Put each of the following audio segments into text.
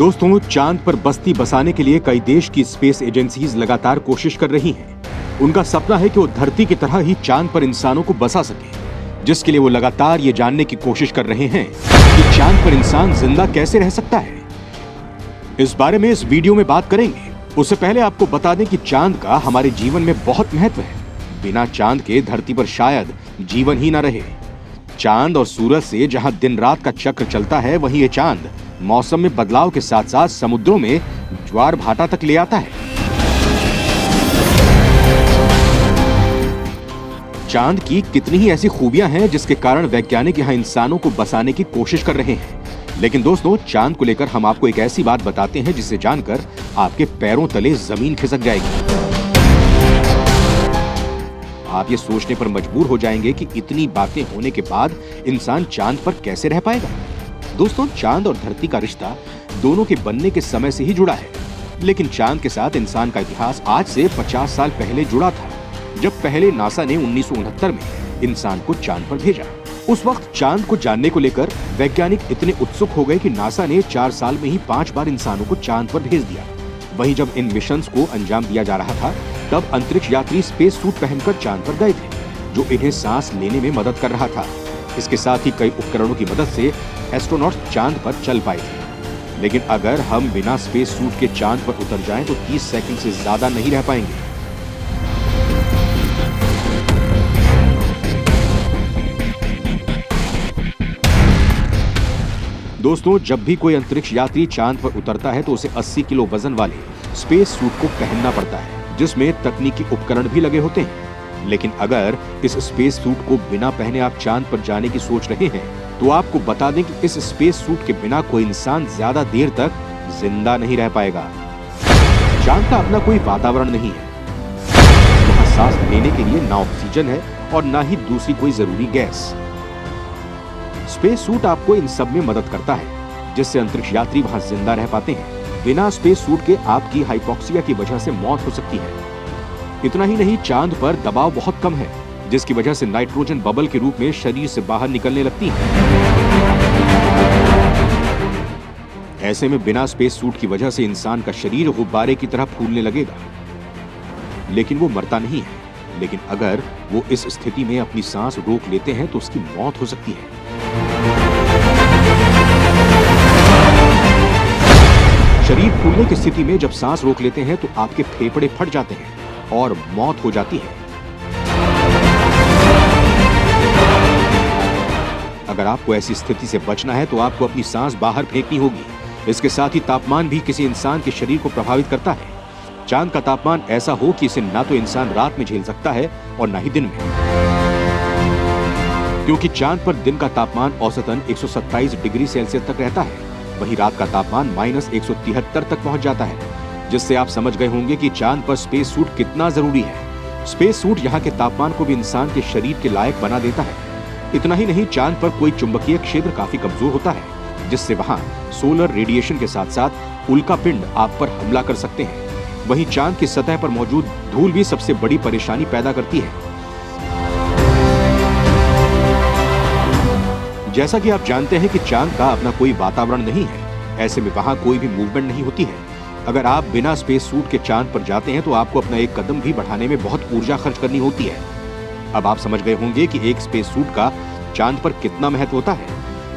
दोस्तों, चांद पर बस्ती बसाने के लिए कई देश की स्पेस एजेंसीज लगातार कोशिश कर रही हैं। उनका सपना है कि वो धरती की तरह ही चांद पर इंसानों को बसा सके, जिसके लिए वो लगातार ये जानने की कोशिश कर रहे हैं कि चांद पर इंसान जिंदा कैसे रह सकता है। इस बारे में इस वीडियो में बात करेंगे। उससे पहले आपको बता दें कि चांद का हमारे जीवन में बहुत महत्व है। बिना चांद के धरती पर शायद जीवन ही न रहे। चांद और सूरज से जहां दिन रात का चक्र चलता है, वहीं ये चांद मौसम में बदलाव के साथ साथ समुद्रों में ज्वार भाटा तक ले आता है। चांद की कितनी ही ऐसी खूबियां हैं जिसके कारण वैज्ञानिक यहां इंसानों को बसाने की कोशिश कर रहे हैं। लेकिन दोस्तों, चांद को लेकर हम आपको एक ऐसी बात बताते हैं जिसे जानकर आपके पैरों तले जमीन खिसक जाएगी। आप ये सोचने पर मजबूर हो जाएंगे कि इतनी बातें होने के बाद इंसान चांद पर कैसे रह पाएगा। दोस्तों, चांद और धरती का रिश्ता दोनों के बनने के समय से ही जुड़ा है। लेकिन चांद के साथ इंसान का इतिहास आज से 50 साल पहले जुड़ा था, जब पहले नासा ने 1969 में इंसान को चांद पर भेजा। उस वक्त चांद को जानने को लेकर वैज्ञानिक इतने उत्सुक हो गए कि नासा ने 4 साल में ही 5 बार इंसानों को चांद पर भेज दिया। वहीं जब इन मिशंस को अंजाम दिया जा रहा था, तब अंतरिक्ष यात्री स्पेस सूट पहनकर चांद पर गए थे, जो इन्हें सांस लेने में मदद कर रहा था। इसके साथ ही कई उपकरणों की मदद से एस्ट्रोनॉट चांद पर चल पाए थे। लेकिन अगर हम बिना स्पेस सूट के चांद पर उतर जाएं तो 30 सेकंड से ज्यादा नहीं रह पाएंगे। दोस्तों, जब भी कोई अंतरिक्ष यात्री चांद पर उतरता है तो उसे 80 किलो वजन वाले स्पेस सूट को पहनना पड़ता है, जिसमें तकनीकी उपकरण भी लगे होते हैं। लेकिन अगर इस स्पेस सूट को बिना पहने आप चांद पर जाने की सोच रहे हैं, तो आपको बता दें कि इस स्पेस सूट के बिना कोई इंसान ज्यादा देर तक जिंदा नहीं रह पाएगा। चांद का अपना कोई वातावरण नहीं है। यहाँ सांस लेने के लिए ना ऑक्सीजन है और ना ही दूसरी कोई जरूरी गैस। स्पेस सूट आपको इन सब में मदद करता है, जिससे अंतरिक्ष यात्री वहां जिंदा रह पाते हैं। बिना स्पेस सूट के आपकी हाइपोक्सिया की वजह से मौत हो सकती है। इतना ही नहीं, चांद पर दबाव बहुत कम है, जिसकी वजह से नाइट्रोजन बबल के रूप में शरीर से बाहर निकलने लगती है। ऐसे में बिना स्पेस सूट की वजह से इंसान का शरीर गुब्बारे की तरह फूलने लगेगा, लेकिन वो मरता नहीं है। लेकिन अगर वो इस स्थिति में अपनी सांस रोक लेते हैं तो उसकी मौत हो सकती है। शरीर फूलने की स्थिति में जब सांस रोक लेते हैं तो आपके फेफड़े फट जाते हैं और मौत हो जाती है। अगर आपको ऐसी स्थिति से बचना है तो आपको अपनी सांस बाहर फेंकनी होगी। इसके साथ ही तापमान भी किसी इंसान के शरीर को प्रभावित करता है। चांद का तापमान ऐसा हो कि इसे ना तो इंसान रात में झेल सकता है और ना ही दिन में, क्योंकि चांद पर दिन का तापमान औसतन 127 डिग्री सेल्सियस तक रहता है, वहीं रात का तापमान -173 तक पहुंच जाता है। जिससे आप समझ गए होंगे कि चांद पर स्पेस सूट कितना जरूरी है। स्पेस सूट यहाँ के तापमान को भी इंसान के शरीर के लायक बना देता है। इतना ही नहीं, चांद पर कोई चुंबकीय क्षेत्र काफी कमजोर होता है, जिससे वहां सोलर रेडिएशन के साथ साथ उल्का पिंड आप पर हमला कर सकते हैं। वहीं चांद की सतह पर मौजूद धूल भी सबसे बड़ी परेशानी पैदा करती है। जैसा कि आप जानते हैं कि चांद का अपना कोई वातावरण नहीं है। ऐसे में वहां कोई भी मूवमेंट नहीं होती है। अगर आप बिना स्पेस सूट के चांद पर जाते हैं तो आपको अपना एक कदम भी बढ़ाने में बहुत ऊर्जा खर्च करनी होती है। अब आप समझ गए होंगे कि एक स्पेस सूट का चांद पर कितना महत्व होता है।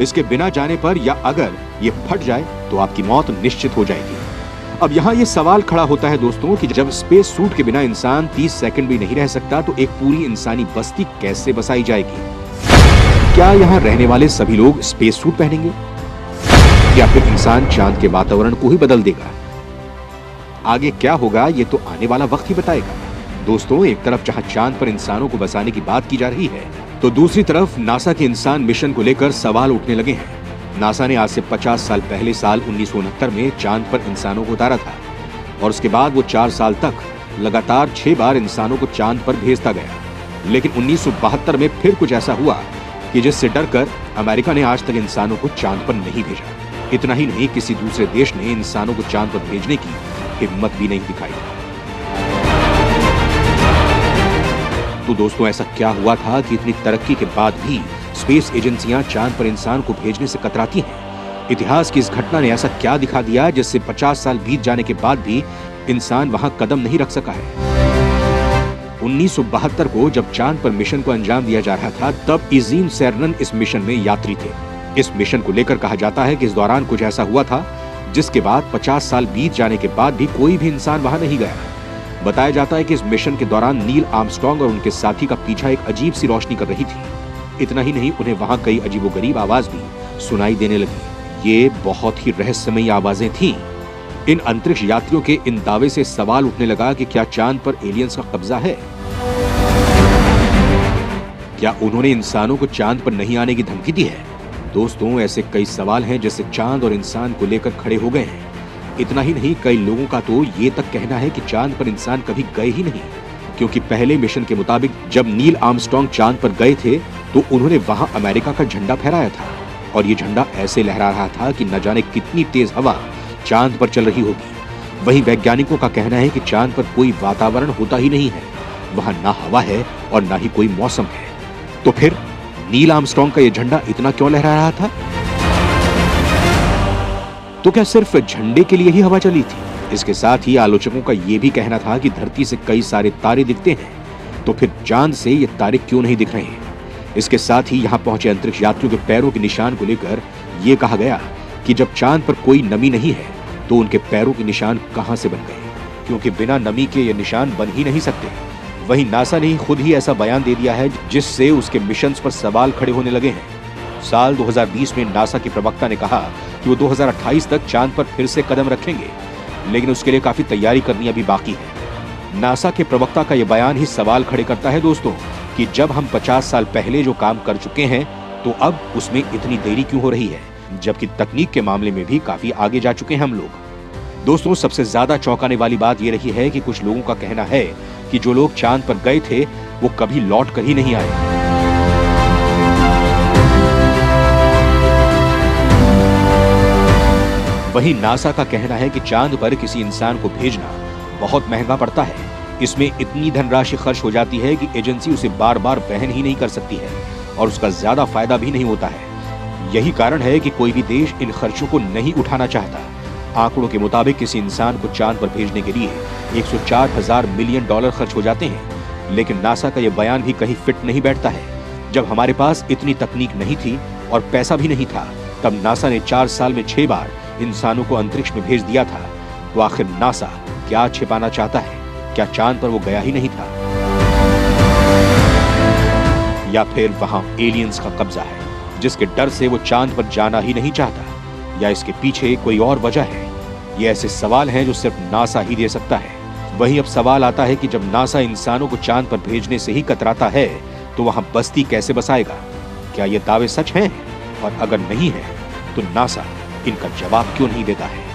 इसके बिना जाने पर या अगर ये फट जाए तो आपकी मौत निश्चित हो जाएगी। अब यहाँ ये सवाल खड़ा होता है दोस्तों कि जब स्पेस सूट के बिना इंसान 30 सेकंड भी नहीं रह सकता, तो एक पूरी इंसानी बस्ती कैसे बसाई जाएगी? क्या यहाँ रहने वाले सभी लोग स्पेस सूट पहनेंगे, या फिर इंसान चांद के वातावरण को ही बदल देगा? आगे क्या होगा ये तो आने वाला वक्त ही बताएगा। दोस्तों, एक तरफ जहां चांद पर इंसानों को बसाने की बात की जा रही है, तो दूसरी तरफ नासा के इंसान मिशन को लेकर सवाल उठने लगे हैं। नासा ने आज से 50 साल पहले साल 1969 में चांद पर इंसानों को उतारा था, और उसके बाद वो 4 साल तक लगातार 6 बार इंसानों को चांद पर भेजता गया। लेकिन 1972 में फिर कुछ ऐसा हुआ कि जिससे डरकर अमेरिका ने आज तक इंसानों को चांद पर नहीं भेजा। इतना ही नहीं, किसी दूसरे देश ने इंसानों को चांद पर भेजने की हिम्मत भी नहीं दिखाई। तो दोस्तों, ऐसा क्या हुआ था कि इतनी तरक्की के बाद भी स्पेस एजेंसियां चांद पर इंसान को भेजने से कतराती हैं? इतिहास की इस घटना ने ऐसा क्या दिखा दिया जिससे 50 साल बीत जाने के बाद भी इंसान वहां कदम नहीं रख सका है। 1972 को जब चांद पर मिशन को अंजाम दिया जा रहा था, तब इजीन सेरनन इस मिशन में यात्री थे। इस मिशन को लेकर कहा जाता है कि इस दौरान कुछ ऐसा हुआ था जिसके बाद 50 साल बीत जाने के बाद भी कोई भी इंसान वहां नहीं गया। बताया जाता है कि इस मिशन के दौरान नील आर्मस्ट्रांग और उनके साथी का पीछा एक अजीब सी रोशनी कर रही थी। इतना ही नहीं, उन्हें वहां कई अजीबोगरीब आवाज भी सुनाई देने लगी। ये बहुत ही रहस्यमयी आवाजें थीं। इन अंतरिक्ष यात्रियों के इन दावे से सवाल उठने लगा कि क्या चांद पर एलियंस का कब्जा है? क्या उन्होंने इंसानों को चांद पर नहीं आने की धमकी दी है? दोस्तों, ऐसे कई सवाल हैं जिससे चांद और इंसान को लेकर खड़े हो गए हैं। इतना ही नहीं, कई लोगों का तो ये तक कहना है कि चांद पर इंसान कभी गए ही नहीं, क्योंकि पहले मिशन के मुताबिक जब नील आर्मस्ट्रांग चांद पर गए थे तो उन्होंने वहां अमेरिका का झंडा फहराया था, और ये झंडा ऐसे लहरा रहा था कि न जाने कितनी तेज हवा चांद पर चल रही होगी। वहीं वैज्ञानिकों का कहना है कि चांद पर कोई वातावरण होता ही नहीं है, वहां ना हवा है और ना ही कोई मौसम है। तो फिर नील आर्मस्ट्रांग का ये झंडा इतना क्यों लहरा रहा था? तो क्या सिर्फ झंडे के लिए ही हवा चली थी? इसके साथ ही आलोचकों का यह भी कहना था कि धरती से कई सारे तारे दिखते हैं, तो फिर चांद से ये तारे क्यों नहीं दिख रहे हैं? इसके साथ ही यहाँ पहुंचे अंतरिक्ष यात्रियों के पैरों के निशान को लेकर यह कहा गया कि जब चांद पर कोई नमी नहीं है तो उनके पैरों के निशान कहां से बन गए, क्योंकि बिना नमी के ये निशान बन ही नहीं सकते। वहीं नासा ने खुद ही ऐसा बयान दे दिया है जिससे उसके मिशंस पर सवाल खड़े होने लगे हैं। साल 2020 में नासा के प्रवक्ता ने कहा कि वो 2028 तक चांद पर फिर से कदम रखेंगे, लेकिन उसके लिए काफी तैयारी करनी अभी बाकी है। नासा के प्रवक्ता का यह बयान ही सवाल खड़े करता है दोस्तों कि जब हम 50 साल पहले जो काम कर चुके हैं तो अब उसमें इतनी देरी क्यों हो रही है, जबकि तकनीक के मामले में भी काफी आगे जा चुके हैं हम लोग। दोस्तों, सबसे ज्यादा चौंकाने वाली बात यह रही है कि कुछ लोगों का कहना है कि जो लोग चांद पर गए थे वो कभी लौट कर ही नहीं आए। वहीं नासा का कहना है कि चांद पर किसी इंसान को भेजना बहुत महंगा पड़ता है। इसमें इतनी धनराशि खर्च हो जाती है कि एजेंसी उसे बार बार वहन ही नहीं कर सकती है और उसका ज्यादा फायदा भी नहीं होता है। यही कारण है कि कोई भी देश इन खर्चों को नहीं उठाना चाहता। आंकड़ों के मुताबिक किसी इंसान को चांद पर भेजने के लिए 104,000 मिलियन डॉलर खर्च हो जाते हैं, लेकिन नासा का यह बयान भी कहीं फिट नहीं बैठता है। जब हमारे पास इतनी तकनीक नहीं थी और पैसा भी नहीं था, तब नासा ने 4 साल में 6 बार इंसानों को अंतरिक्ष में भेज दिया था। तो आखिर नासा क्या छिपाना चाहता है? क्या चांद पर वो गया ही नहीं था, या फिर वहां एलियंस का कब्जा है जिसके डर से वो चांद पर जाना ही नहीं चाहता, या इसके पीछे कोई और वजह है? ये ऐसे सवाल हैं जो सिर्फ नासा ही दे सकता है। वहीं अब सवाल आता है कि जब नासा इंसानों को चांद पर भेजने से ही कतराता है तो वहां बस्ती कैसे बसाएगा? क्या ये दावे सच हैं? और अगर नहीं है तो नासा इनका जवाब क्यों नहीं देता है?